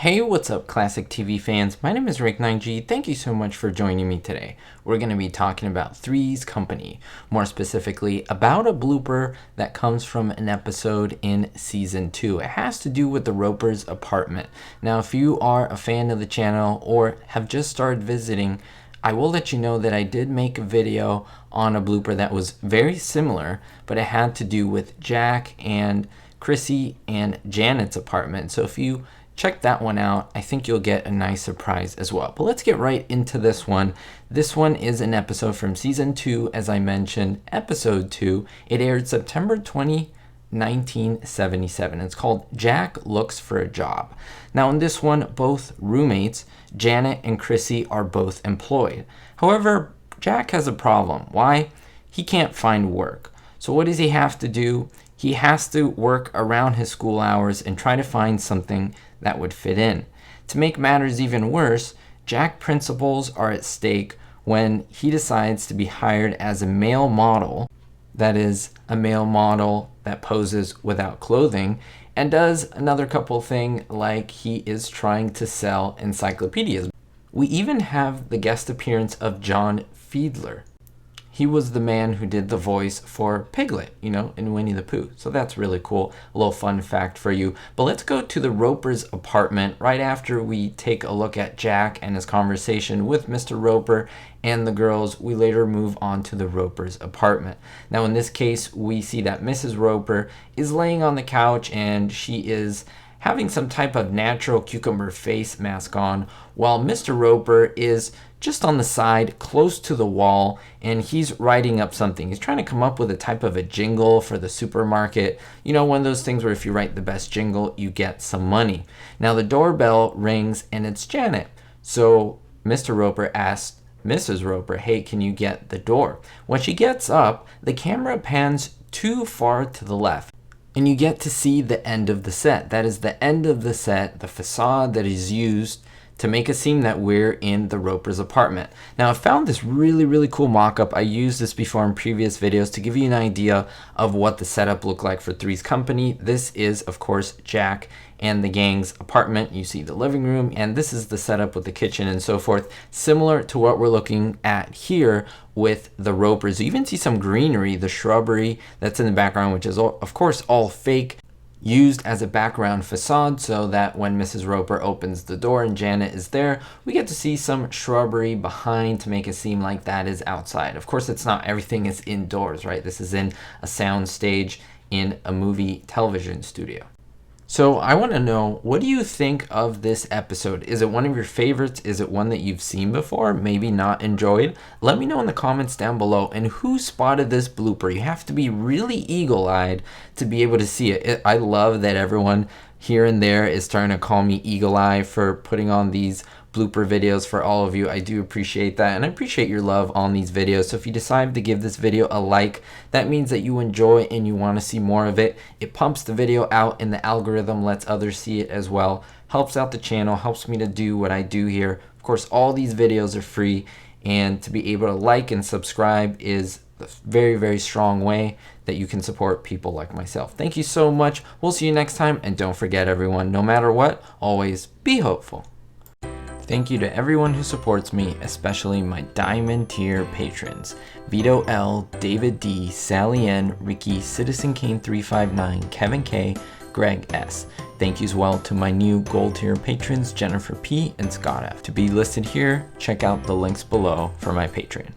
Hey, what's up, classic TV fans? My name is Rick9G. Thank you so much for joining me today. We're going to be talking about Three's Company, more specifically about a blooper that comes from an episode in season 2. It has to do with the Roper's apartment. Now, if you are a fan of the channel or have just started visiting, I will let you know that I did make a video on a blooper that was very similar, but it had to do with Jack and Chrissy and Janet's apartment. So if you check that one out, I think you'll get a nice surprise as well. But let's get right into this one. This one is an episode from season 2, as I mentioned, episode 2. It aired September 20, 1977. It's called Jack Looks for a Job. Now in this one, both roommates, Janet and Chrissy, are both employed. However, Jack has a problem. Why? He can't find work. So what does he have to do? He has to work around his school hours and try to find something that would fit in. To make matters even worse, Jack's principles are at stake when he decides to be hired as a male model, that is, a male model that poses without clothing, and does another couple thing like he is trying to sell encyclopedias. We even have the guest appearance of John Fiedler. He was the man who did the voice for Piglet, in Winnie the Pooh. So that's really cool. A little fun fact for you. But let's go to the Roper's apartment right after we take a look at Jack and his conversation with Mr. Roper and the girls. We later move on to the Roper's apartment. Now in this case, we see that Mrs. Roper is laying on the couch and she is having some type of natural cucumber face mask on, while Mr. Roper is just on the side close to the wall and he's writing up something. He's trying to come up with a type of a jingle for the supermarket. One of those things where if you write the best jingle, you get some money. Now the doorbell rings and it's Janet. So Mr. Roper asks Mrs. Roper, hey, can you get the door? When she gets up, the camera pans too far to the left, and you get to see the end of the set. That is the end of the set, the facade that is used to make it seem that we're in the Roper's apartment. Now I found this really cool mock-up. I used this before in previous videos to give you an idea of what the setup looked like for Three's Company. This is, of course, Jack and the gang's apartment. You see the living room, and this is the setup with the kitchen and so forth, similar to what we're looking at here with the Ropers. You even see some greenery, the shrubbery that's in the background, which is of course all fake, used as a background facade so that when Mrs. Roper opens the door and Janet is there, we get to see some shrubbery behind to make it seem like that is outside. Of course, it's not. Everything is indoors, right? This is in a sound stage in a movie television studio. So I want to know, what do you think of this episode? Is it one of your favorites? Is it one that you've seen before, maybe not enjoyed? Let me know in the comments down below. And who spotted this blooper? You have to be really eagle-eyed to be able to see it. I love that everyone here and there is starting to call me Eagle Eye for putting on these blooper videos for all of you. I do appreciate that, and I appreciate your love on these videos. So if you decide to give this video a like, that means that you enjoy and you want to see more of it. It pumps the video out and the algorithm lets others see it as well. Helps out the channel, helps me to do what I do here. Of course, all these videos are free, and to be able to like and subscribe is a very strong way that you can support people like myself. Thank you so much. We'll see you next time, and don't forget, everyone, no matter what, always be hopeful. Thank you to everyone who supports me, especially my Diamond tier patrons: Vito L, David D, Sally N, Ricky, Citizen Kane 359, Kevin K, Greg S. Thank you as well to my new Gold tier patrons, Jennifer P and Scott F. To be listed here, check out the links below for my Patreon.